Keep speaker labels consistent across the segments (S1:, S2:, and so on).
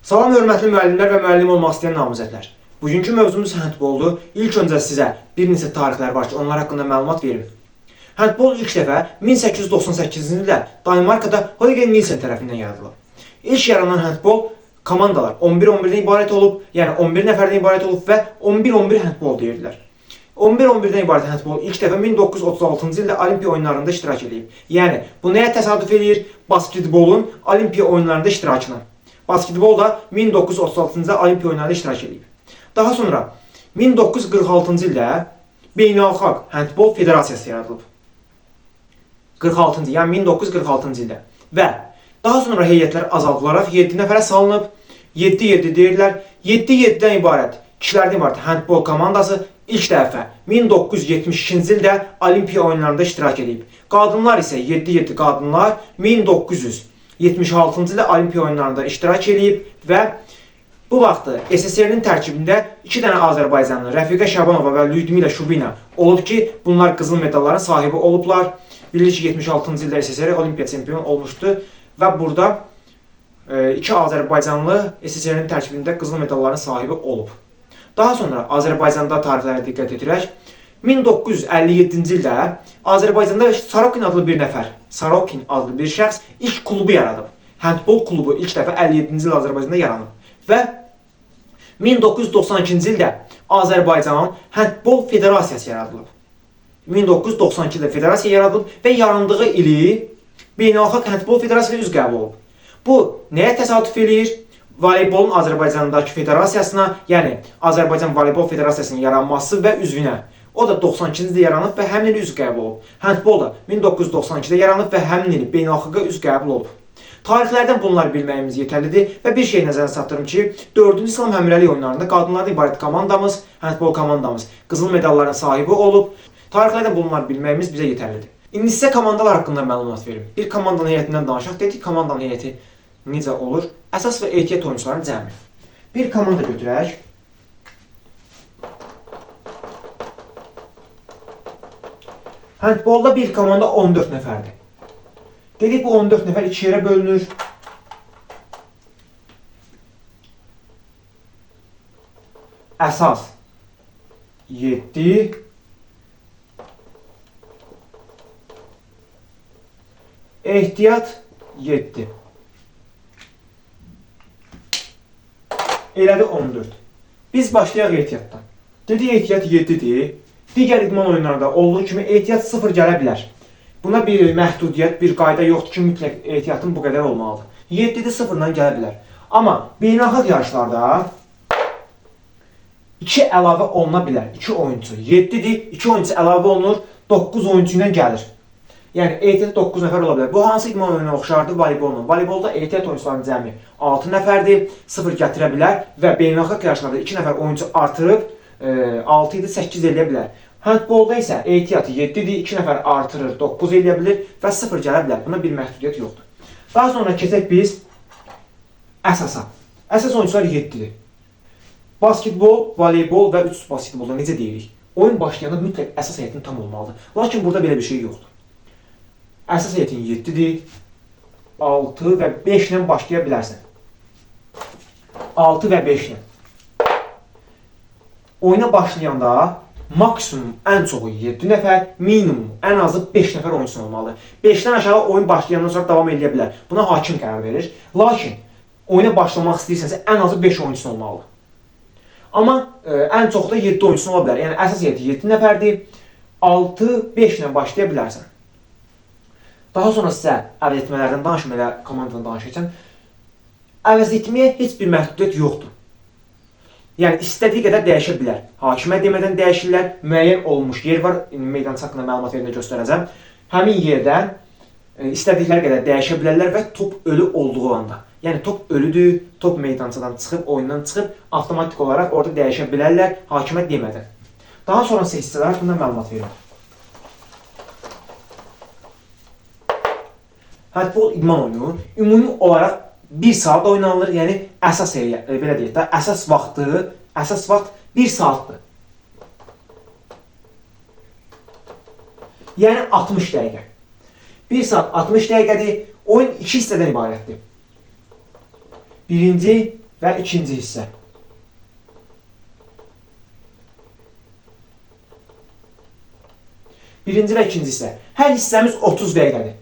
S1: Salam hörmətli müəllimlər və müəllim olmaq istəyən namizədlər. Bugünkü mövzumuz handboldur. İlk öncə sizə bir neçə tarixlər var ki, onlar haqqında məlumat verim. Handbol ilk dəfə 1898-ci ildə Danimarkada Holger Nielsen tərəfindən yaradılıb. İlk yaranan handbol komandalar 11-11-dən ibarət olub, yəni 11 nəfərdən ibarət olub və 11-11 handbol deyirdilər. 11-11-dən ibarət handbol ilk dəfə 1936-cı ildə Olimpiya oyunlarında iştirak edib. Yəni, bu nəyə təsadüf edir? Basketbolun Olimpiya oyunlarında iştirakına. Basketbol da 1936-cı ildə Olimpiya oyunlarında iştirak edib. Daha sonra 1946-cı ildə Beynəlxalq Handbol Federasiyası yaradılıb. 46-cı, yəni 1946-cı ildə. Və daha sonra heyətlər azaldılaraq 7 nəfərə salınıb, 7-7 deyirlər. 7-7-dən ibarət, kişilərdən ibarət handbol komandası ilk dəfə 1972-ci ildə Olimpiya oyunlarında iştirak edib. Qadınlar isə 7-7 qadınlar 1976-cı ildə Olimpiya oyunlarında iştirak edib və bu vaxtı SSR-nin tərkibində 2 dənə Azərbaycanlı Rəfiqə Şabanova və Lyudmila Şubina olub ki, bunlar qızıl medalların sahibi olublar. Bilirik ki, 76-cı ildə SSR Olimpiya çempionu olmuşdu və burada 2 Azərbaycanlı SSR-nin tərkibində qızıl medalların sahibi olub. Daha sonra Azərbaycanda tarixlərə diqqət edirək. 1957-ci ildə Azərbaycanda Sarokin adlı bir nəfər, Sarokin adlı bir şəxs ilk klubu yaradıb. Handbol klubu ilk dəfə 57-ci il Azərbaycanda yaranıb və 1992-ci ildə Azərbaycan Handbol Federasiyası yaradılıb. 1992-ci ildə federasiya yaradılıb və yarandığı ili Beynəlxalq Handbol Federasiyasına üzv qəbul olub. Bu nəyə təsadüf eləyir? Voleybolun Azərbaycandakı federasiyasına, yəni Azərbaycan Voleybol Federasiyasının yaranması və üzvünə. O da 92-ci ildə yaranıb və həmin il üzv qəbul olub. Handbol da 1992-də yaranıb və həmin il beynəlxalqa üzv qəbul olub. Tarixlərdən bunları bilməyimiz yetərlidir və bir şey nəzərə çatdırım ki, 4-cü İslam Həmrəlik oyunlarında qadınlardan ibarət komandamız, handbol komandamız qızıl medalların sahibi olub. Tarixlərdən bunları bilməyimiz bizə yetərlidir. İndi sizə komandalar haqqında məlumat verim. Bir komandanın heyətindən danışaq. Dedik, komandanın heyəti necə olur? Əsas və ehtiyat oyuncuların cəmi. Bir komanda götürək. Handbolda bir komanda 14 nəfərdir. Dedik, bu 14 nəfər 2 yerə bölünür. Əsas 7, ehtiyat 7. Elədi 14. Biz başlayaq ehtiyatdan. Dedik, ehtiyat 7-dir. Digər idman oyunlarında olduğu kimi ehtiyat 0 gələ bilər. Buna bir məhdudiyyət, bir qayda yoxdur ki, mütləq ehtiyatın bu qədər olmalıdır. 7-də 0-dan gələ bilər. Amma beynəlxalq yarışlarda 2 əlavə oluna bilər. 2 oyuncu. 7-dir, 2 oyuncu əlavə olunur, 9 oyuncu ilə gəlir. Yəni, ehtiyat 9 nəfər ola bilər. Bu hansı idman oyununa oxşardır? Voleybolun. Voleybolda ehtiyat oyuncuların cəmi 6 nəfərdir, 0 gətirə bilər və beynəlxalq yarışlarda 2 nəfər oyuncu artırıb 6 idi 8 eləyə bilər. Handbolda isə ehtiyatı 7-dir, 2 nəfər artırır, 9 eləyə bilir və 0 gələ bilər. Buna bir məhdudiyyət yoxdur. Daha sonra keçək biz əsasa. Əsas oyuncular 7-dir. Basketbol, voleybol və 3 basketbolda necə deyirik? Oyun başlayanda mütləq əsas heyətin tam olmalıdır. Lakin burada belə bir şey yoxdur. Əsas heyətin 7-dir, 6 və 5 ilə başlaya bilərsən. 6 və 5 ilə. Oyuna başlayanda maksimum ən çoxu 7 nəfər, minimum ən azı 5 nəfər oyuncusu olmalıdır. 5-dən aşağı oyun başlayandan sonra davam edə bilər. Buna hakim qərar verir. Lakin oyuna başlamaq istəyirsənsə ən azı 5 oyuncusu olmalıdır. Amma ən çox da 7 oyuncusu ola bilər. Yəni əsas heyəti 7 nəfərdir. 6-5 ilə başlaya bilərsən. Daha sonra sizə əvəzetmələrdən danışım, elə komandadan danışacağım. Əvəzetməyə heç bir məhdudiyyət yoxdur. Yəni, istədiyi qədər dəyişə bilər. Hakimə demədən dəyişirlər, müəyyən olmuş yer var, meydançı haqqında məlumat verində göstərəcəm. Həmin yerdən istədikləri qədər dəyişə bilərlər və top ölü olduğu anda. Yəni, top ölüdür, top meydançadan çıxıb, oyundan çıxıb, avtomatik olaraq orada dəyişə bilərlər, hakimə demədən. Daha sonra hissələr haqqında məlumat verir. Handbol idman oyunu ümumi olaraq 1 saat oynanılır, yəni əsas belə deyək də, əsas vaxt 1 saatdır. Yəni 60 dəqiqə. 1 saat 60 dəqiqədir, oyun 2 hissədən ibarətdir. Birinci və ikinci hissə. Birinci və ikinci hissə. Hər hissəmiz 30 dəqiqədir.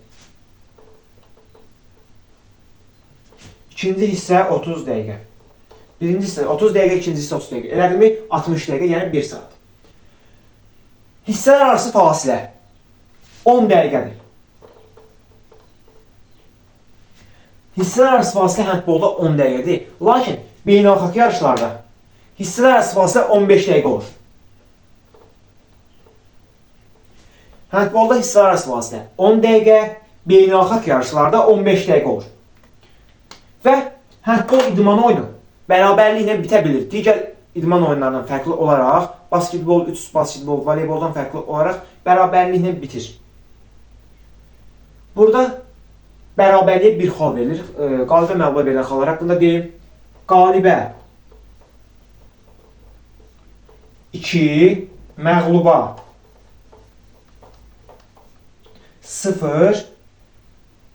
S1: İkinci hissə 30 dəqiqə. Birinci hissə 30 dəqiqə, ikinci hissə 30 dəqiqə. Elədimi 60 dəqiqə, yəni 1 saat. Hissələr arası fasilə 10 dəqiqədir. Hissələr arası fasilə handbolda 10 dəqiqədir. Lakin beynəlxalq yarışlarda hissələr arası fasilə 15 dəqiqə olur. Handbolda hissələr arası fasilə 10 dəqiqə, beynəlxalq yarışlarda 15 dəqiqə olur. Və handbol idman oyunu bərabərliklə bitə bilir. Digər idman oyunlarından fərqli olaraq, basketbol, basketbol, voleyboldan fərqli olaraq bərabərliklə bitir. Burada bərabərliyə bir xal verilir. Qalibə məğluba verilən xallar haqqında deyim. Qalibə 2, məğluba 0,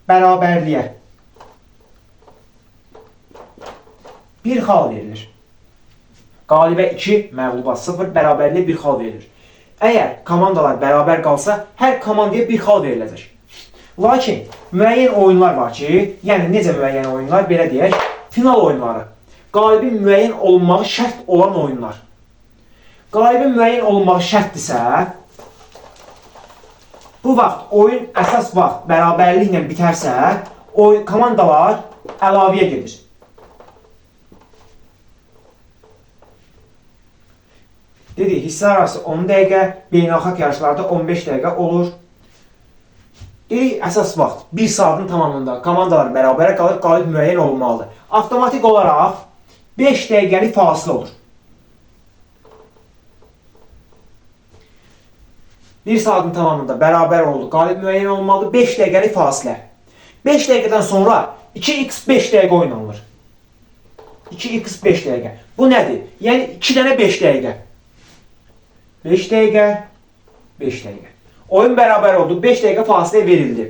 S1: bərabərliyə bir xal verilir. Qalibə 2, məğluba 0, bərabərliyə bir xal verilir. Əgər komandalar bərabər qalsa, hər komandaya bir xal veriləcək. Lakin müəyyən oyunlar var ki, yəni necə müəyyən oyunlar, belə deyək, final oyunları. Qalibin müəyyən olunmağı şərt olan oyunlar. Qalibin müəyyən olunmağı şərtdirsə, bu vaxt oyun əsas vaxt bərabərliklə bitərsə, komandalar əlavəyə gedir. Dedik, hissə arası 10 dəqiqə, beynəlxalq yarışlarda 15 dəqiqə olur. Dedik, əsas vaxt 1 saatın tamamında komandalar bərabərə qalır, qalib müəyyən olunmalıdır. Avtomatik olaraq 5 dəqiqəlik fasilə olur. 1 saatın tamamında bərabər oldu, qalib müəyyən olunmalıdır, 5 dəqiqəlik fasilə. 5 dəqiqədən sonra 2x5 dəqiqə oynanılır. 2x5 dəqiqə. Bu nədir? Yəni 2 dənə 5 dəqiqə. 5 dəqiqə, 5 dəqiqə. Oyun bərabər oldu, 5 dəqiqə fasilə verildi.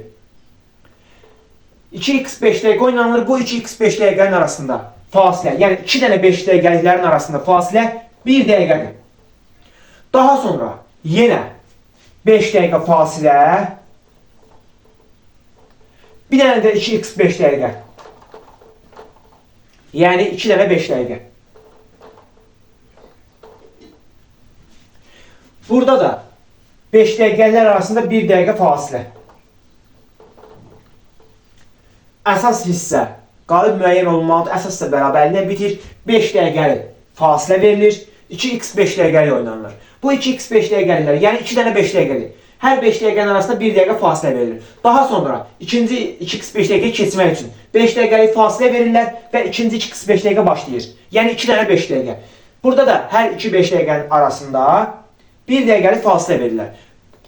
S1: 2x5 dəqiqə oynanılır, bu 2x5 dəqiqənin arasında fasilə, yəni 2 dənə 5 dəqiqəliklərin arasında fasilə 1 dəqiqədir. Daha sonra yenə 5 dəqiqə fasilə, bir dənə də 2x5 dəqiqə. Yəni 2 dənə 5 dəqiqə. Burada da 5 dəqiqələr arasında 1 dəqiqə fasilə. Əsas hissə qalib müəyyən olunmalıdır. Əsas hissə bərabərliklə bitir. 5 dəqiqəlik fasilə verilir. 2x5 dəqiqəlik oynanılır. Bu 2x5 dəqiqəliklər, yəni 2 dənə 5 dəqiqəlik. Hər 5 dəqiqənin arasında 1 dəqiqə fasilə verilir. Daha sonra ikinci 2x5 dəqiqəyi keçmək üçün 5 dəqiqəlik fasilə verirlər və ikinci 2x5 dəqiqə başlayır. Yəni 2 dənə 5 dəqiqə. Burada da hər 2-5 dəqiqənin arasında 1 dəqiqəlik fasilə verirlər.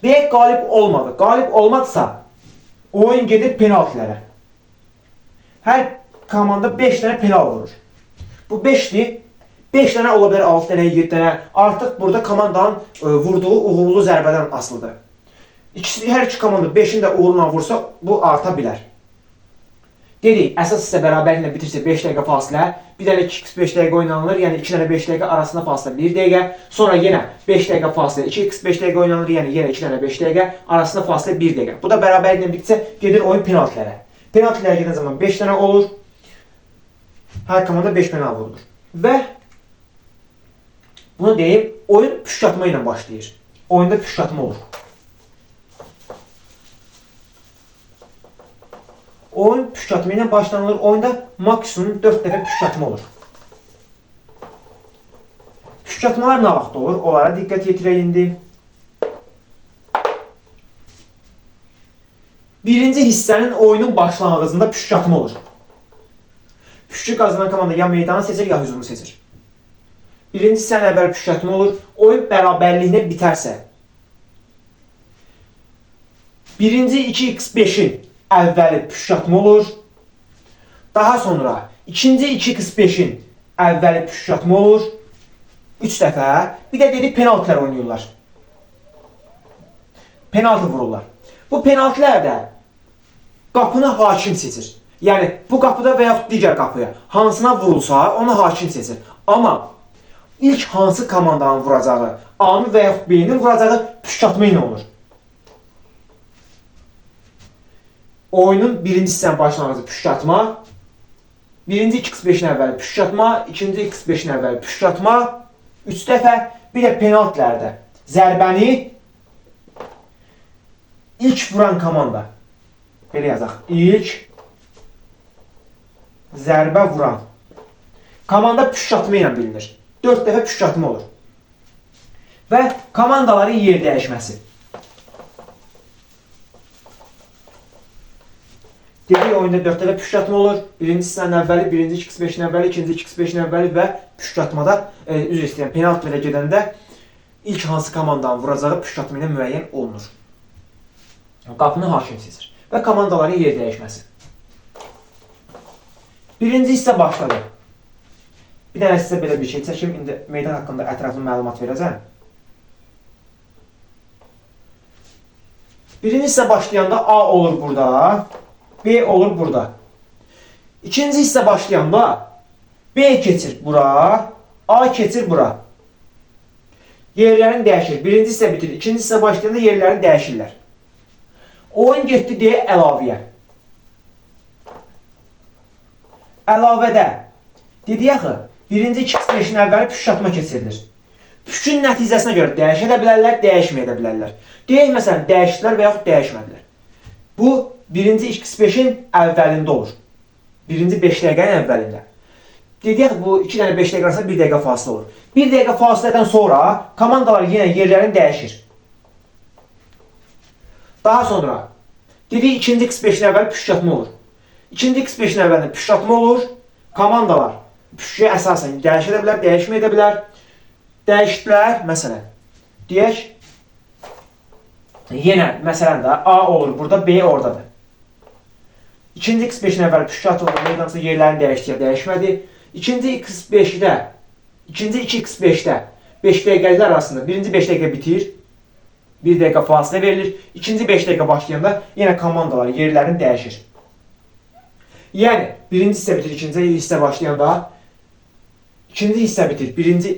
S1: Deyək, qalib olmadı. Qalib olmadısa, oyun gedir penaltilərə. Hər komanda 5 dənə penal vurur. Bu 5'dir. 5 dənə ola bilər, 6 dənə, 7 dənə. Artıq burada komandanın vurduğu uğurlu zərbədən asılıdır. Hər iki komanda 5'ini də uğurla vursa, bu arta bilər. Dedik, əsas hissə bərabərliklə bitirsə 5 dəqiqə fasilə, bir dənə 2x5 dəqiqə oynanılır, yəni 2 dənə 5 dəqiqə arasında fasilə 1 dəqiqə, sonra yenə 5 dəqiqə fasilə 2x5 dəqiqə oynanılır, yəni yenə 2 dənə 5 dəqiqə arasında fasilə 1 dəqiqə. Bu da bərabərliklə bitsə gedir oyun penaltilərə. Penaltilərə gedən zaman 5 dənə olur, hər komanda 5 penal vurulur. Və bunu deyim, oyun püşkatma ilə başlayır. Oyunda püşkatma olur. Oyun püşkatma ilə başlanılır. Oyunda maksimum 4 dəfə püşkatma olur. Püşkatmalar nə vaxt olur? Onlara diqqət yetirək indi. Birinci hissənin oyunun başlanğıcında püşkatma olur. Püşkü qazanan komanda ya meydanı seçir, ya hücumu seçir. Birinci hissənin əvvəl püşkatma olur. Oyun bərabərliyinə bitərsə, birinci 2x5'in əvvəli püşkatma olur. Daha sonra ikinci 2x5'in əvvəli püşkatma olur. 3 dəfə. Bir də dedik penaltilər oynayırlar. Penaltı vururlar. Bu penaltilərdə qapını hakim seçir. Yəni bu qapıda və yaxud digər qapıya hansına vurulsa, onu hakim seçir. Amma ilk hansı komandanın vuracağı, A-nı və yaxud B-nin vuracağı püşkatma ilə olur. Oyunun birinci hissənin başlanğıcı püşkatma, birinci 2x5-in əvvəli püşkatma, ikinci 2x5-in əvvəli püşkatma, 3 dəfə, bir də penaltilərdə zərbəni ilk vuran komanda, belə yazaq, ilk zərbə vuran komanda püşkatma ilə bilinir. 4 dəfə püşkatma olur. Və komandaların yer dəyişməsi. Dedik oyunda 4 dəfə püşkatma olur. Birinci hissənin əvvəli, birinci 2x5-in əvvəli, ikinci 2x5-in əvvəli və püşkatmada, üzr istəyirəm, penaltilərə gedəndə ilk hansı komandanın vuracağı püşkatma ilə müəyyən olunur. Qapını hakim seçir. Və komandaların yer dəyişməsi. Birinci hissə başladı. Bir dənə sizə belə bir şey çəkim. İndi meydan haqqında ətraflı məlumat verəcəm. Birinci hissə başlayanda A olur burada, B olur burada. İkinci hissə başlayanda B keçir bura, A keçir bura. Yerlərini dəyişir. Birinci hissə bitir. İkinci hissə başlayanda yerlərini dəyişirlər. Oyun getdi deyə əlavəyə. Əlavədə dedik axı, birinci 2x5-in əvvəli püşkatma keçirilir. Püşkün nəticəsinə görə dəyişə də bilərlər, dəyişməyə də bilərlər. Deyək, məsələn, dəyişdilər və yaxud dəyişmədilər. Bu, birinci 2x5-in əvvəlində olur. Birinci 5 dəqiqənin əvvəlində. Deyək, bu 2 dənə 5 dəqiqə arasında 1 dəqiqə fasilə olur. 1 dəqiqə fasilədən sonra komandalar yenə yerlərini dəyişir. Daha sonra, dedik, ikinci x5-in əvvəli püşkatma olur. İkinci x5-in əvvəlində püşkatma olur. Komandalar püşküyə əsasən dəyişə də bilər, dəyişməyə də bilər. Dəyişdilər, məsələn, deyək, yenə, məsələn də, A olur burada, B oradadır. İkinci x5-in əvvəli püşkatma olur, meydansa yerlərini dəyişdiyə dəyişmədi. İkinci 2x5-də 5 dəqiqələr arasında birinci 5 dəqiqə bitir, 1 dəqiqə fasilə verilir. İkinci 5 dəqiqə başlayanda yenə komandalar yerlərini dəyişir. Yəni, birinci hissə bitir, ikinci hissə başlayanda, ikinci hissə bitir, birinci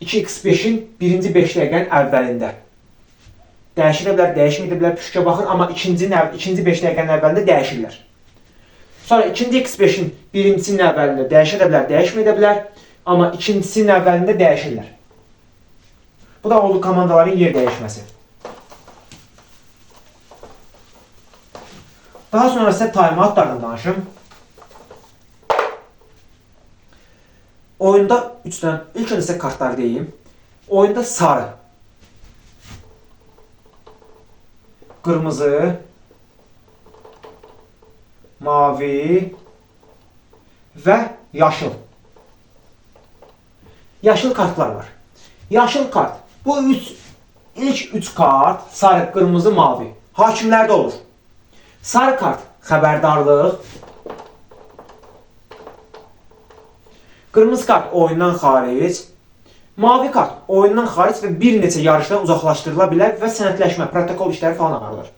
S1: 2x5-in birinci 5 dəqiqənin əvvəlində. Dəyişilə bilər, dəyişməyə bilər, püşkə baxın, amma ikinci 5 dəqiqənin əvvəlində dəyişirlər. Sonra ikinci x5-in birincisinin əvvəlində dəyişə də bilər, dəyişməyə də bilər, amma ikincisinin əvvəlində dəyişirlər. Bu da oldu komandaların yer dəyişməsi. Daha sonra sizə timeoutlardan danışım. Oyunda 3 dənə, ilk öncə sizə kartları deyim. Oyunda sarı, qırmızı, mavi və yaşıl. Yaşıl kartlar var. Yaşıl kart. Bu ilk 3 kart, sarı, qırmızı, mavi. Hakimlərdə olur. Sarı kart, xəbərdarlıq. Qırmızı kart, oyundan xaric. Mavi kart, oyundan xaric və bir neçə yarışdan uzaqlaşdırıla bilər və sənədləşmə, protokol işləri falan aparılır.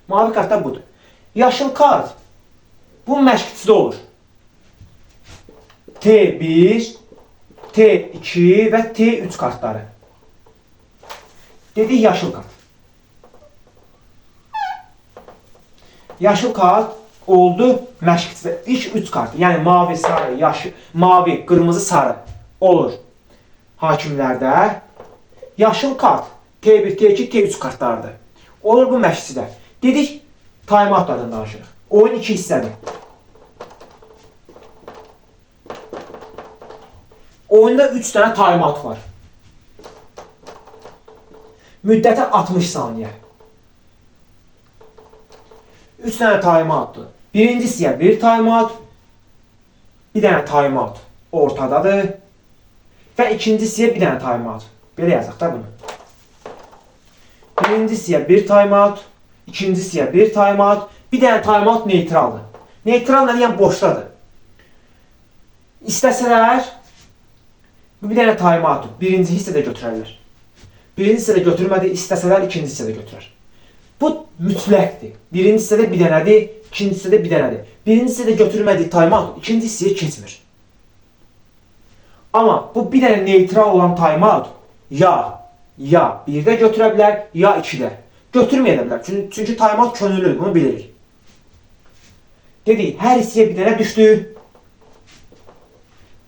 S1: Mavi kart da budur. Yaşıl kart, bu məşqçidə olur. T1, T2 və T3 kartları. Dedik yaşıl kart. Yaşıl kart oldu məşqçidə. İlk 3 kart, yəni mavi, sarı, yaşıl, mavi, qırmızı, sarı olur hakimlərdə. Yaşıl kart T1, T2, T3 kartlardır. Olur bu məşqçidə. Dedik timeoutlardan danışırıq. Oyun 2 hissədir. Oyunda 3 dənə timeout var. Müddəti 60 saniyə. 3 dənə timeoutdur. Birincisiyə bir timeout, bir dənə timeout ortadadır və ikincisiyə bir dənə timeout. Belə yazaq da bunu. Birincisiyə bir timeout, ikincisiyə bir timeout, bir dənə timeout neytraldır. Neytral nədir? Yəni boşdadır. İstəsələr, bu bir dənə timeoutdur. Birinci hissədə götürərlər. Birinci hissədə götürmədi, istəsələr ikinci hissədə götürər. Bu mütləqdir. Birinci hissədə bir dənədir, ikinci hissədə bir dənədir. Birinci hissədə götürülmədiyi timeout ikinci hissəyə keçmir. Amma bu bir dənə neytral olan timeout ya birdə götürə bilər, ya ikidə. Götürməyə də bilər. Çünki timeout könüllüdür, bunu bilirik. Dedik, hər hissəyə bir dənə düşdü.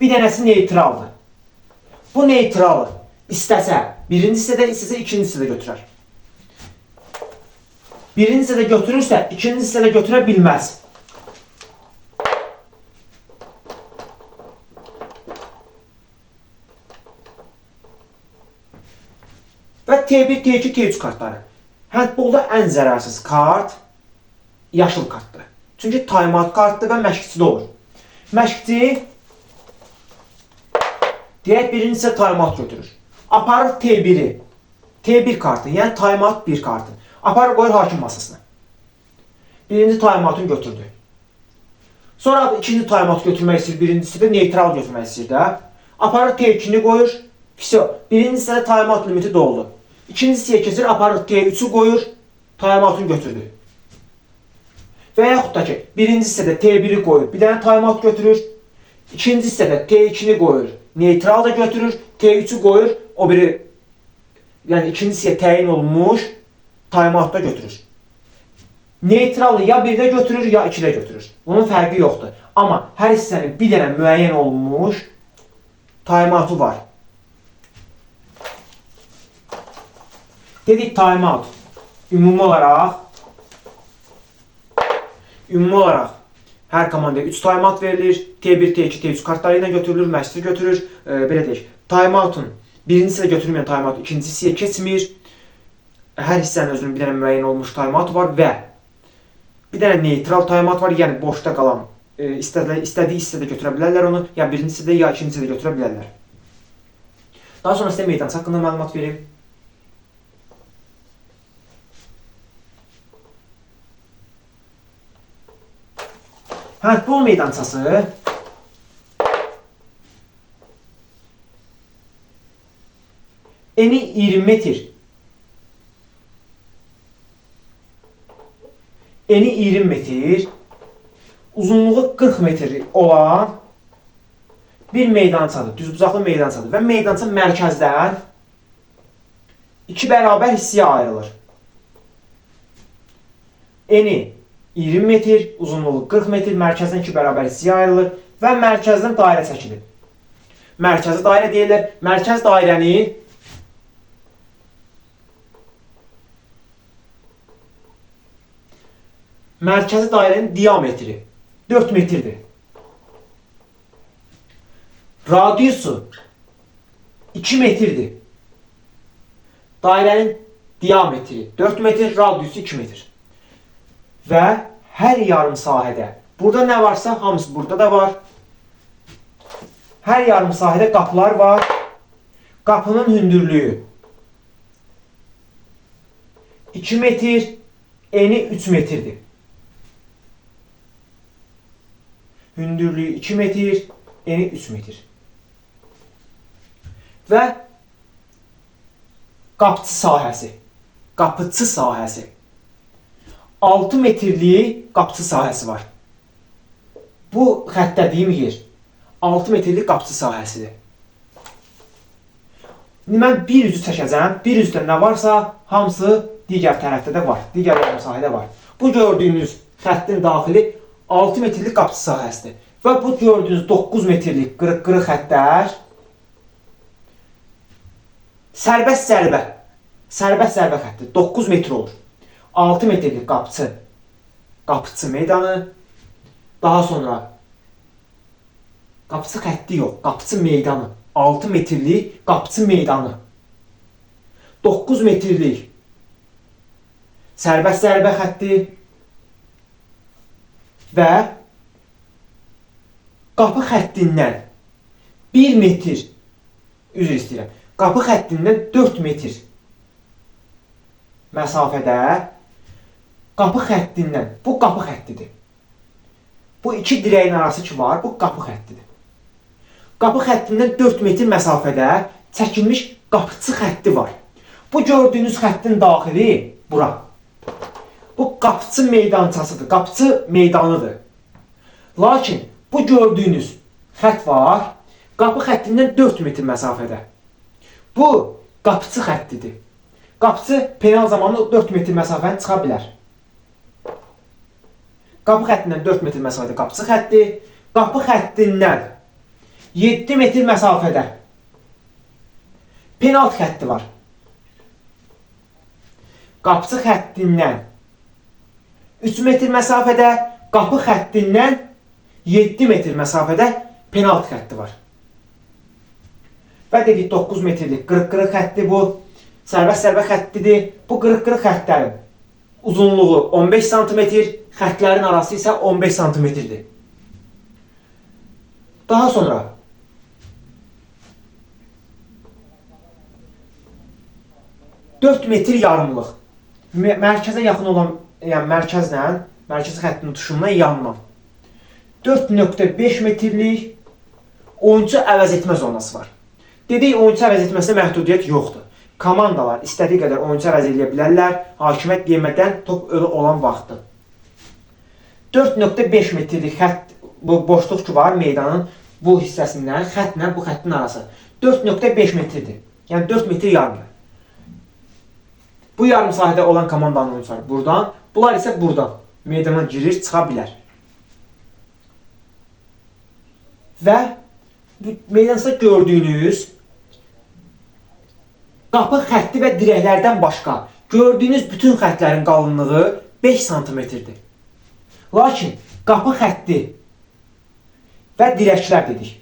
S1: Bir dənəsi neytraldır. Bu neytralı istəsə birinci hissədə, istəsə ikinci hissədə götürər. Birinci hissədə götürürsə, ikinci hissədə götürə bilməz. Və T1, T2, T3 kartları. Handbolda ən zərərsiz kart yaşıl kartdır. Çünki timeout kartdır və məşqçidə olur. Məşqçi deyək birinci hissə timeout götürür. Aparır T1'i. T1 kartı, yəni timeout 1 kartı. Aparır qoyur hakim masasına. Birinci timeout'unu götürdü. Sonra ikinci timeout götürmək istəyir, birincisi də neytral götürmək istəyir də. Aparır T2'ni qoyur. Birinci hissədə timeout limiti doldu. İkinci hissəyə keçir, aparır T3'ü qoyur, timeout'unu götürdü. Və yaxud da ki, birinci hissədə T1'i qoyur, bir dənə timeout götürür. İkinci hissədə T2'ni qoyur, neytral da götürür, T3'ü qoyur, o biri, yəni ikinci hissəyə təyin olunmuş timeout da götürür. Neytralı ya birdə götürür, ya ikidə götürür. Bunun fərqi yoxdur. Amma hər hissənin bir dənə müəyyən olunmuş timeout'u var. Dedik timeout. Ümumi olaraq hər komandaya 3 timeout verilir. T1, T2, T3 kartları ilə götürülür, məşqçi götürür. Belə deyək, timeout'un birinci hissədə götürülməyən timeout ikinci hissəyə keçmir. Hər hissənin özünün bir dənə müəyyən olmuş timeout var və bir dənə neytral timeout var, yəni boşda qalan istədiyi hissədə götürə bilərlər onu, ya birinci hissədə, ya ikinci hissədə götürə bilərlər. Daha sonra sizə meydançı haqqında məlumat verim. Handbol meydançası eni 20 metr, uzunluğu 40 metr olan bir meydançadır, düzbucaqlı meydançadır və meydança mərkəzdən 2 bərabər hissəyə ayrılır. Eni 20 metr, uzunluğu 40 metr, mərkəzdən 2 bərabər hissəyə ayrılır və mərkəzdən dairə çəkilir. Mərkəzi dairə deyilir. Mərkəz dairənin diametri 4 metrdir. Radiusu 2 metrdir. Dairənin diametri 4 metr, radiusu 2 metr. Və hər yarım sahədə, burada nə varsa hamısı burada da var. Hər yarım sahədə qapılar var. Qapının hündürlüyü 2 metr, eni 3 metrdir. Hündürlüyü 2 metr, eni 3 metr. Və qapıçı sahəsi 6 metrlik qapıçı sahəsi var. Bu xəttədiyim yer 6 metrlik qapıçı sahəsidir. Mən bir üzü çəkəcəm. Bir üzdə nə varsa hamısı digər tərəfdə də var. Digər yarım sahədə var. Bu gördüyünüz xəttin daxili 6 metrlik qapıçı sahəsidir. Və bu gördüyünüz 9 metrlik qırıq xəttlər sərbəst zərbə xətti 9 metr olur. 6 metrlik qapıçı meydanı, daha sonra qapıçı xətti yox, qapıçı meydanı, 6 metrlik qapıçı meydanı, 9 metrlik sərbəst zərbə xətti və qapı xəttindən 1 metr, üzr istəyirəm, qapı xəttindən 4 metr məsafədə qapı xəttindən, bu qapı xəttidir. Bu iki dirəyin arası ki var, bu qapı xəttidir. Qapı xəttindən 4 metr məsafədə çəkilmiş qapıçı xətti var. Bu gördüyünüz xəttin daxili bura. qapıçı meydançasıdır, qapıçı meydanıdır. Lakin bu gördüyünüz xətt var, qapı xəttindən 4 metr məsafədə. Bu qapıçı xəttidir. Qapıçı penal zamanı 4 metr məsafəni çıxa bilər. Qapı xəttindən 4 metr məsafədə qapıçı xətti, qapı xəttindən 7 metr məsafədə penaltı xətti var. Qapıçı xəttindən 3 metr məsafədə, qapı xəttindən 7 metr məsafədə penaltı xətti var. Və dedik 9 metrlik qırıq-qırıq xətti bu, sərbəst-sərbəst xəttidir. Bu qırıq-qırıq xəttlərin uzunluğu 15 sm, xəttlərin arası isə 15 sm-dir. Daha sonra dörd metr yarımlıq mərkəzə yaxın olan, yəni mərkəzlə, mərkəzi xəttin tutuşundan yandan 4.5 metrlik oyuncu əvəz etmə zonası var. Dedik, oyuncu əvəz etməsində məhdudiyyət yoxdur. Komandalar istədiyi qədər oyuncu əvəz edə bilərlər, hakimiyyət yemədən top ölü olan vaxtı. 4.5 metrlik xətt, bu boşluq ki var meydanın bu hissəsindən, xəttlə bu xəttin arası 4.5 metrdir. Yəni 4 metr yarımdır. Bu yarım sahədə olan komandanın oyuncuları buradan, bunlar isə buradan meydana girir, çıxa bilər. Və meydançada gördüyünüz qapı xətti və dirəklərdən başqa gördüyünüz bütün xəttlərin qalınlığı 5 sm-dir. Lakin qapı xətti və dirəklər dedik.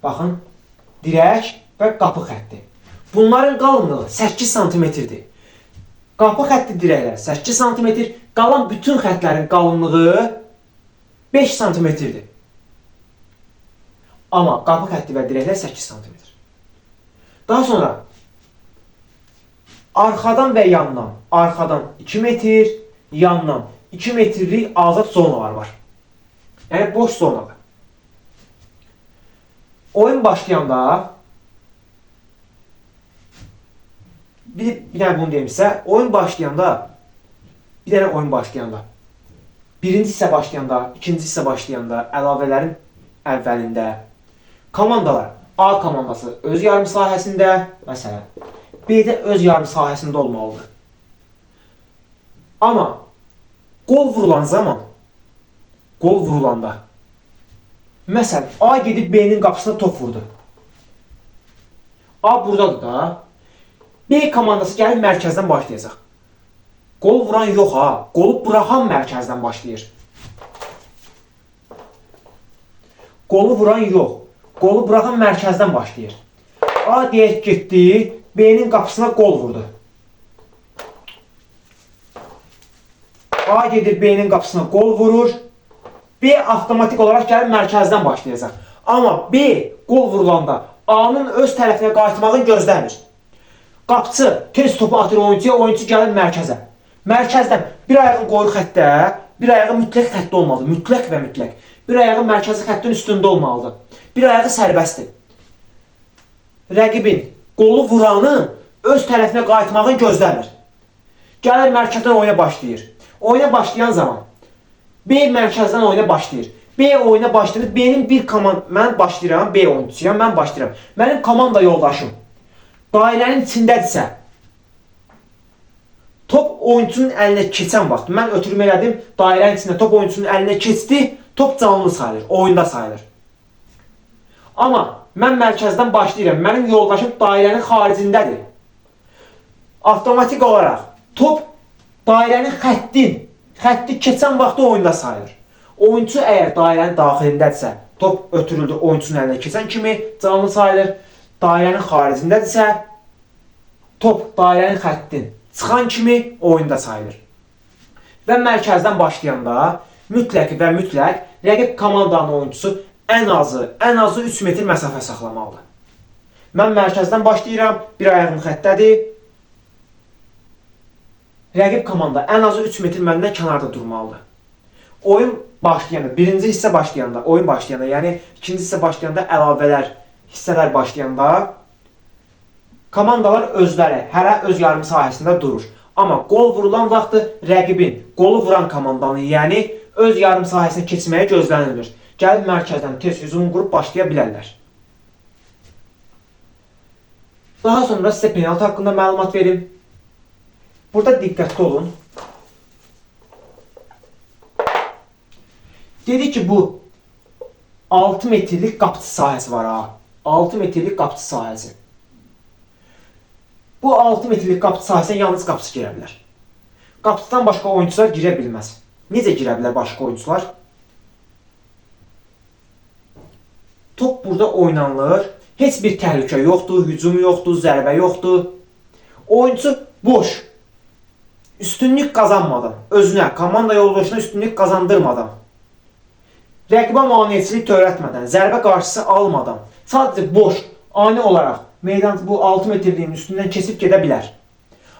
S1: Baxın, dirək və qapı xətti. Bunların qalınlığı 8 sm-dir. Qapı xətti dirəklər 8 sm, qalan bütün xəttlərin qalınlığı 5 sm-dir. Amma qapı xətti və dirəklər 8 sm. Daha sonra arxadan və yandan, arxadan 2 metr, yandan 2 metrlik azad zonalar var. Yəni boş zonadır. Oyun başlayanda bir dənə bunu deyimsə, birinci hissə başlayanda, ikinci hissə başlayanda, əlavələrin əvvəlində komandalar A komandası öz yarım sahəsində, məsələn, B də öz yarım sahəsində olmalıdır. Amma qol vurulanda, məsələn, A gedib B'nin qapısına top vurdu. A buradadır da, B komandası gəlib mərkəzdən başlayacaq. Qol vuran yox ha, qolu buraxan mərkəzdən başlayır. Qolu vuran yox, qolu buraxan mərkəzdən başlayır. A deyək getdi, B'nin qapısına qol vurdu. A gedir B'nin qapısına qol vurur. B avtomatik olaraq gəlib mərkəzdən başlayacaq. Amma B qol vurulanda A'nın öz tərəfinə qayıtmağını gözləmir. Qapıçı tez topu atır oyuncuya, oyuncu gəlir mərkəzə. Mərkəzdən bir ayağın qoyur xəttə, bir ayağı mütləq xəttdə olmalıdır. Mütləq və mütləq. Bir ayağı mərkəzi xəttin üstündə olmalıdır. Bir ayağı sərbəstdir. Rəqibin qolu vuranın öz tərəfinə qayıtmağını gözləmir. Gəlir mərkəzdən oyuna başlayır. Oyuna başlayan zaman B mərkəzdən oyuna başlayır. B oyuna başlayır. B'nin bir komanda, mən başlayıram, B oyuncusuyam, mən başlayıram. Mənim komanda yoldaşım dairənin içindədirsə, top oyuncusunun əlinə keçən vaxt, mən ötürmə elədim, dairənin içində top oyuncusunun əlinə keçdi, top canlı sayılır, oyunda sayılır. Amma mən mərkəzdən başlayıram, mənim yoldaşım dairənin xaricindədir. Avtomatik olaraq top dairənin xətti keçən vaxtı oyunda sayılır. Oyuncu əgər dairənin daxilindədirsə, top ötürüldü, oyuncusunun əlinə keçən kimi canlı sayılır. Dairənin xaricindədirsə, top dairənin xəttin çıxan kimi oyunda sayılır. Və mərkəzdən başlayanda mütləq və mütləq rəqib komandanın oyuncusu ən azı 3 metr məsafə saxlamalıdır. Mən mərkəzdən başlayıram, bir ayağım xəttədir. Rəqib komanda ən azı 3 metr məndən kənarda durmalıdır. Oyun başlayanda, birinci hissə başlayanda, oyun başlayanda, yəni ikinci hissə başlayanda əlavələr, hissələr başlayanda komandalar özləri hərə öz yarım sahəsində durur. Amma qol vurulan vaxtı rəqibin qolu vuran komandanın, yəni öz yarım sahəsinə keçməyə gözlənilir. Gəlib mərkəzdən tez hücum qrup başlaya bilərlər. Daha sonra sizə penaltı haqqında məlumat verim. Burada diqqətli olun. Dedi ki, bu 6 metrlik qapçı sahəsi var ha. 6 metrlik qapçı sahəsi. Bu 6 metrlik qapçı sahəsinə yalnız qapçı girə bilər. Qapçıdan başqa oyuncular girə bilməz. Necə girə bilər başqa oyuncular? Top burada oynanılır. Heç bir təhlükə yoxdur, hücum yoxdur, zərbə yoxdur. Oyuncu boş. Üstünlük qazanmadan, özünə, komanda yoldaşına üstünlük qazandırmadan, rəqibə maneəçilik törətmədən, zərbə qarşısı almadan, sadəcə boş, ani olaraq meydan bu 6 metrliyin üstündən keçib gedə bilər.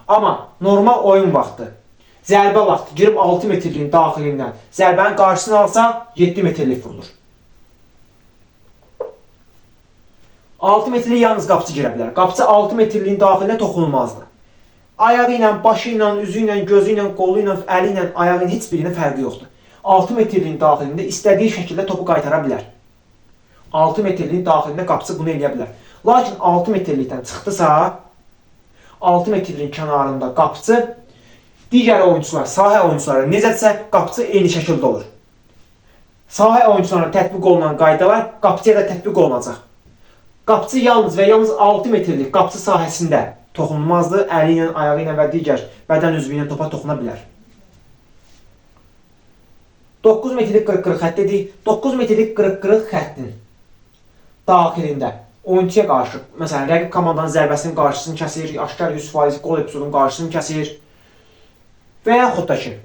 S1: Amma normal oyun vaxtı, zərbə vaxtı girib 6 metrliyin daxilindən zərbənin qarşısını alsa 7 metrlik vurulur. 6 metrlik yalnız qapçı girə bilər. Qapçı 6 metrliyin daxilinə toxunulmazdır. Ayağı ilə, başı ilə, üzü ilə, gözü ilə, qolu ilə, əli ilə, ayağının heç birinin fərqi yoxdur. 6 metrliyin daxilində istədiyi şəkildə topu qaytara bilər. 6 metrliyin daxilində qapçı bunu eləyə bilər. Lakin 6 metrlikdən çıxdısa, 6 metrliyin kənarında qapçı, digər oyuncular, sahə oyuncuları necədirsə, qapçı eyni şəkildə olur. Sahə oyuncularına tətbiq olunan qaydalar qapçıya da tətbiq olunacaq. Qapçı yalnız və yalnız 6 metrlik qapçı sahəsində toxunulmazdır, əli ilə, ayağı ilə və digər bədən üzvü ilə topa toxuna bilər. 9 metrlik qırıq-qırıq xətt dedik. 9 metrlik qırıq-qırıq xəttin daxilində oyuncuya qarşı, məsələn, rəqib komandanın zərbəsinin qarşısını kəsir, aşkar 100% qol epizodunun qarşısını kəsir və yaxud da ki,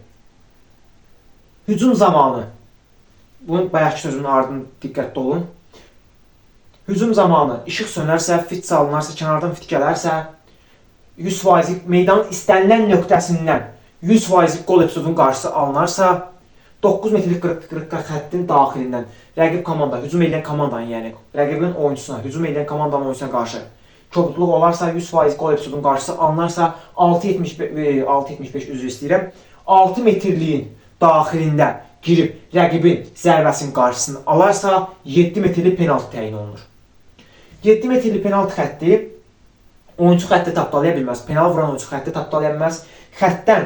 S1: hücum zamanı, bunun bayaqki sözünün ardından diqqətli olun, hücum zamanı işıq sönərsə, fit salınarsa, kənardan fit gələrsə, 100% meydanın istənilən nöqtəsindən 100% qol epizodunun qarşısı alınarsa, 9 metrlik qırıq-qırıq xəttin daxilindən rəqib komanda, hücum edən komandanın, yəni rəqibin oyuncusuna, hücum edən komandanın oyuncusuna qarşı kobudluq olarsa, 100% qol epizodunun qarşısı alınarsa, 6.75 üzr istəyirəm, 6 metrliyin daxilində girib rəqibin zərbəsinin qarşısını alarsa, 7 metrlik penaltı təyin olunur. 7 metrlik penaltı xətti oyuncu xətti tapdalaya bilməz. Penal vuran oyuncu xətti tapdalaya bilməz. Xəttdən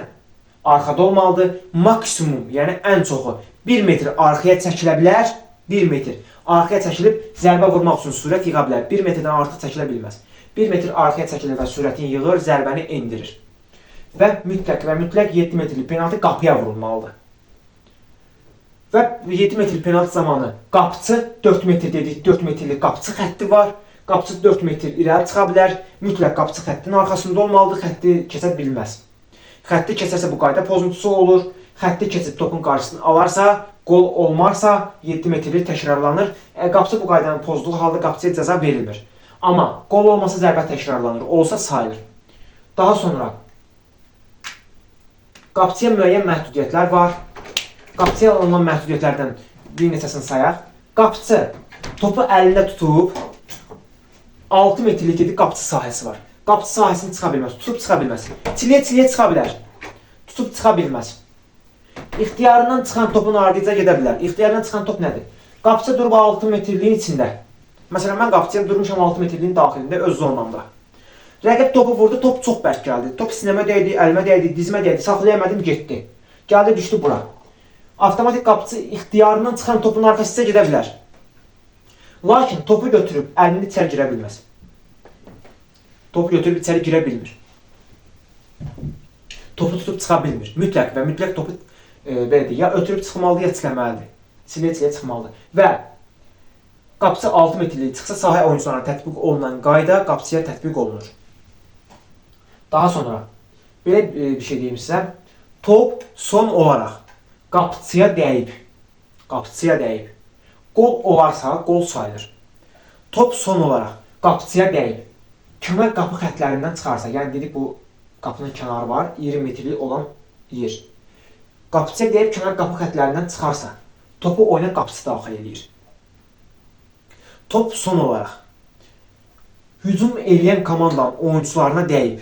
S1: arxada olmalıdır. Maksimum, yəni ən çoxu 1 metr arxaya çəkilə bilər. 1 metr arxaya çəkilib zərbə vurmaq üçün sürət yığa bilər. 1 metrdən artıq çəkilə bilməz. 1 metr arxaya çəkilir və sürətini yığır, zərbəni endirir. Və mütləq 7 metrlik penaltı qapıya vurulmalıdır. Və 7 metrlik penaltı zamanı qapçı 4 metr dedik, 4 metrlik qapçı xətti var. Qapçı 4 metr irəli çıxa bilər. Mütləq qapçı xəttin arxasında olmalıdır. Xətti keçə bilməz. Xətti keçərsə bu qayda pozuntusu olur. Xətti keçib topun qarşısını alarsa, qol olmarsa 7 metrlik təkrarlanır. Qapçı bu qaydanı pozduğu halda qapçıya cəza verilmir. Amma qol olmasa zərbə təkrarlanır. Olsa sayılır. Daha sonra qapçıya müəyyən məhdudiyyətlər var. Qapçıya alınan məhdudiyyətlərdən bir neçəsini sayaq. Qapçı topu əlində tutub 6 metrlik dedik qapçı sahəsi var. Qapçı sahəsini çıxa bilməz, tutub çıxa bilməz. Çiliyə çıxa bilər, tutub çıxa bilməz. İxtiyarından çıxan topun ardıca gedə bilər. İxtiyarından çıxan top nədir? Qapçı durub 6 metrliyin içində. Məsələn, mən qapçıya durmuşam 6 metrliyin daxilində öz zonamda. Rəqib topu vurdu, top çox bərk gəldi. Top sinəmə dəydi, əlimə dəydi, dizimə dəydi, saxlayamadım, getdi. Gəldi, düşdü bura. Avtomatik qapçı ixtiyarından çıxan topun arxasıca gedə bilər. Lakin topu götürüb əlini içəri girə bilməz. Topu götürüb içəri girə bilmir. Topu tutub çıxa bilmir. Mütləq və mütləq topu ya ötürüb çıxmalıdır, ya çiləməlidir. Çilə çıxmalıdır. Və qapçı 6 metrlik çıxsa sahə oyuncularına tətbiq olunan qayda qapçıya tətbiq olunur. Daha sonra belə bir şey deyim sizə. Top son olaraq qapçıya dəyib. Qapçıya dəyib. Qol olarsa qol sayılır. Top son olaraq qapçıya dəyib. Kənar qapı xətlərindən çıxarsa, yəni dedik bu qapının kənarı var, 20 metrlik olan yer. Qapçıya dəyib kənar qapı xətlərindən çıxarsa, topu oyuna qapçı daxil edir. Top son olaraq hücum eləyən komandanın oyuncularına dəyib,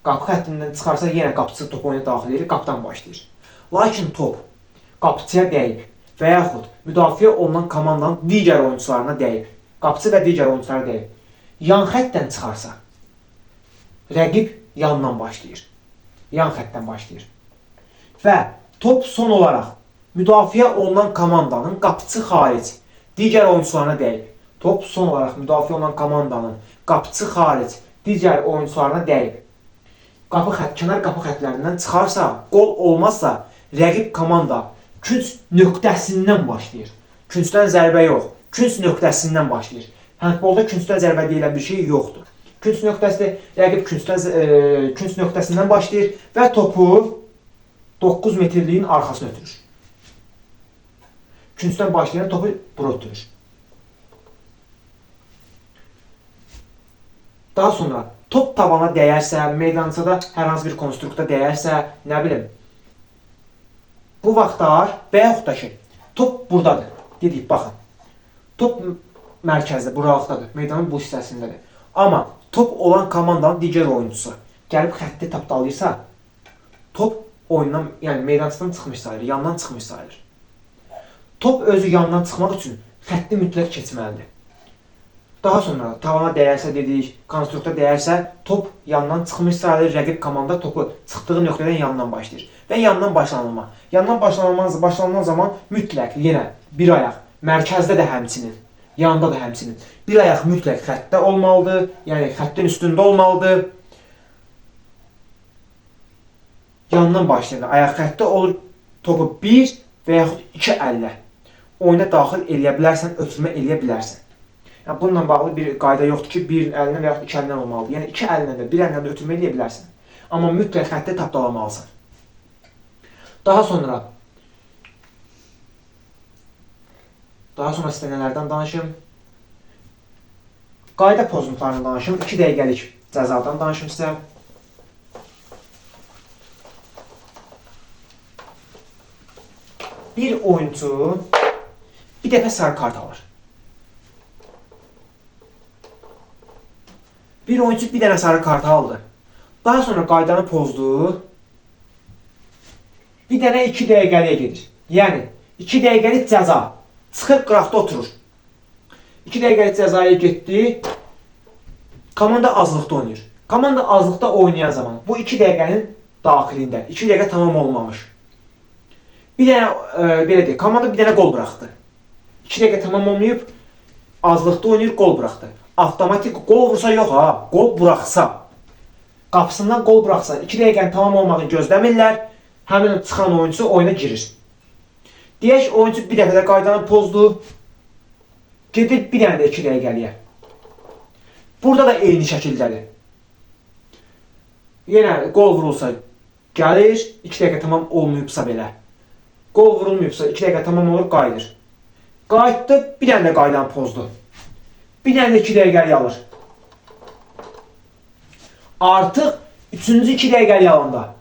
S1: qapı xəttindən çıxarsa yenə qapıçı topu oyuna daxil edir, qapıdan başlayır. Lakin top qapıçıya dəyib və yaxud müdafiə olunan komandanın digər oyunçularına dəyib, qapıçı və digər oyunçulara dəyib, yan xəttdən çıxarsa, rəqib yandan başlayır. Yan xəttdən başlayır. Və top son olaraq müdafiə olunan komandanın qapıçı xaric digər oyunçularına dəyib. Top son olaraq müdafiə olunan komandanın qapıçı xaric digər oyunçularına dəyib. Kənar qapı xətlərindən çıxarsa, qol olmazsa, rəqib komanda künc nöqtəsindən başlayır. Küncdən zərbə yox, künc nöqtəsindən başlayır. Handbolda küncdən zərbə deyilən bir şey yoxdur. Künc nöqtəsi, rəqib künc nöqtəsindən başlayır və topu 9 metrliyin arxasına ötürür. Küncdən başlayan topu bura ötürür. Daha sonra top tavana dəyərsə, meydançada hər hansı bir konstrukta dəyərsə, nə bilim, bu vaxtlar və yaxud da ki, top buradadır. Dedik, baxın, top mərkəzdə, buralıqdadır, meydanın bu hissəsindədir. Amma top olan komandanın digər oyuncusu gəlib xətti tapdalayırsa, top oyundan, yəni meydançadan çıxmış sayılır, yandan çıxmış sayılır. Top özü yandan çıxmaq üçün xətti mütləq keçməlidir. Daha sonra tavana dəyərsə dedik, konstrukta dəyərsə, top yandan çıxmış sayılır, rəqib komanda topu çıxdığı nöqtədən yandan başlayır. Və yandan başlanılma. Yandan başlanılan zaman mütləq yenə bir ayaq, mərkəzdə də həmçinin, yanında da həmçinin. Bir ayaq mütləq xəttdə olmalıdır, yəni xəttin üstündə olmalıdır. Yandan başlayır, ayaq xəttdə olur, topu bir və yaxud iki əllə oyuna daxil eləyə bilərsən, ötürmə eləyə bilərsən. Yəni, bununla bağlı bir qayda yoxdur ki, bir əlinə və yaxud iki əlindən olmalıdır. Yəni, iki əlinlə də, bir əlinlə də ötürmə eləyə bilərsən. Amma mütləq xətti tapdalamalısan. Daha sonra sizə nələrdən danışım? Qayda pozuntularını danışım. 2 dəqiqəlik cəzadan danışım sizə. Bir oyuncu bir dəfə sarı kart alır. Bir oyuncu bir dənə sarı kart aldı. Daha sonra qaydanı pozdu. Bir dənə 2 dəqiqəliyə gedir. Yəni, 2 dəqiqəlik cəza. Çıxır, qıraqda oturur. 2 dəqiqəlik cəzaya getdi. Komanda azlıqda oynayır. Komanda azlıqda oynayan zaman bu 2 dəqiqənin daxilində. 2 dəqiqə tamam olmamış. Bir dənə, belə deyək, komanda bir dənə qol buraxdı. 2 dəqiqə tamam olmayıb, azlıqda oynayır, qol buraxdı. Avtomatik qol vursa yox ha, qol buraxsa, qapısından qol buraxsa, 2 dəqiqənin tamam olmağını gözləmirlər, həmin çıxan oyuncu oyuna girir. Deyək, oyuncu bir dəfə də qaydanı pozdu, gedir bir dənə də 2 dəqiqəliyə. Burada da eyni şəkildədir. Yenə qol vurulsa gəlir, 2 dəqiqə tamam olmayıbsa belə. Qol vurulmayıbsa 2 dəqiqə tamam olur, qayıdır. Qayıtdı, bir dənə də qaydanı pozdu. Bir dənə də 2 dəqiqəlik alır. Artıq 3-cü 2 dəqiqəlik alanda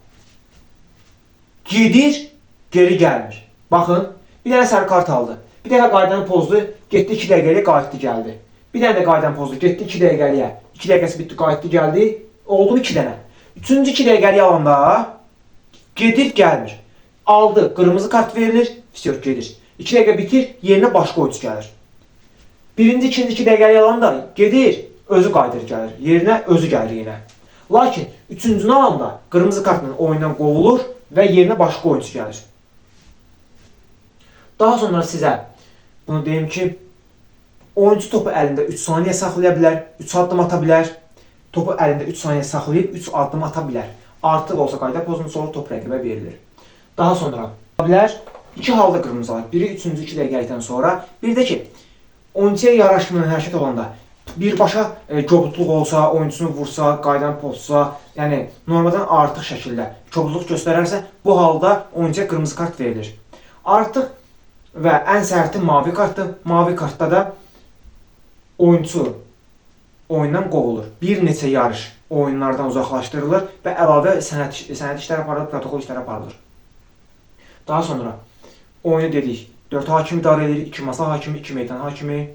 S1: gedir, geri gəlmir. Baxın, bir dənə sarı kart aldı. Bir dəfə qaydanı pozdu, getdi 2 dəqiqəliyə, qayıtdı, gəldi. Bir dənə də qaydanı pozdu, getdi 2 dəqiqəliyə. 2 dəqiqəsi bitdi, qayıtdı, gəldi. Oldu 2 dənə. 3-cü 2 dəqiqəlik alanda gedir, gəlmir. Aldı, qırmızı kart verilir, fisiyor, gedir. 2 dəqiqə bitir, yerinə başqa oyuncu gəlir. Birinci, ikinci 2 dəqiqəlik alanda gedir, özü qayıdır, gəlir. Yerinə özü gəlir yenə. Lakin 3-cünü alanda qırmızı kartla oyundan qovulur və yerinə başqa oyuncu gəlir. Daha sonra sizə bunu deyim ki, oyuncu topu əlində 3 saniyə saxlaya bilər, 3 addım ata bilər. Topu əlində 3 saniyə saxlayıb 3 addım ata bilər. Artıq olsa qayda pozuntusu olur, top rəqibə verilir. Daha sonra bilər, 2 halda qırmızı alır. Biri 3-cü 2 dəqiqəlikdən sonra, bir də ki, oyuncuya yaraşmayan hərəkət olanda birbaşa kobudluq olsa, oyuncusunu vursa, qaydanı pozsa, yəni normaldan artıq şəkildə kobudluq göstərərsə, bu halda oyuncuya qırmızı kart verilir. Artıq və ən sərti mavi kartdır. Mavi kartda da oyuncu oyundan qovulur. Bir neçə yarış oyunlardan uzaqlaşdırılır və əlavə sənəd işləri aparılır, protokol işləri aparılır. Daha sonra oyunu dedik, 4 hakim idarə edir, 2 masa hakimi, 2 meydan hakimi.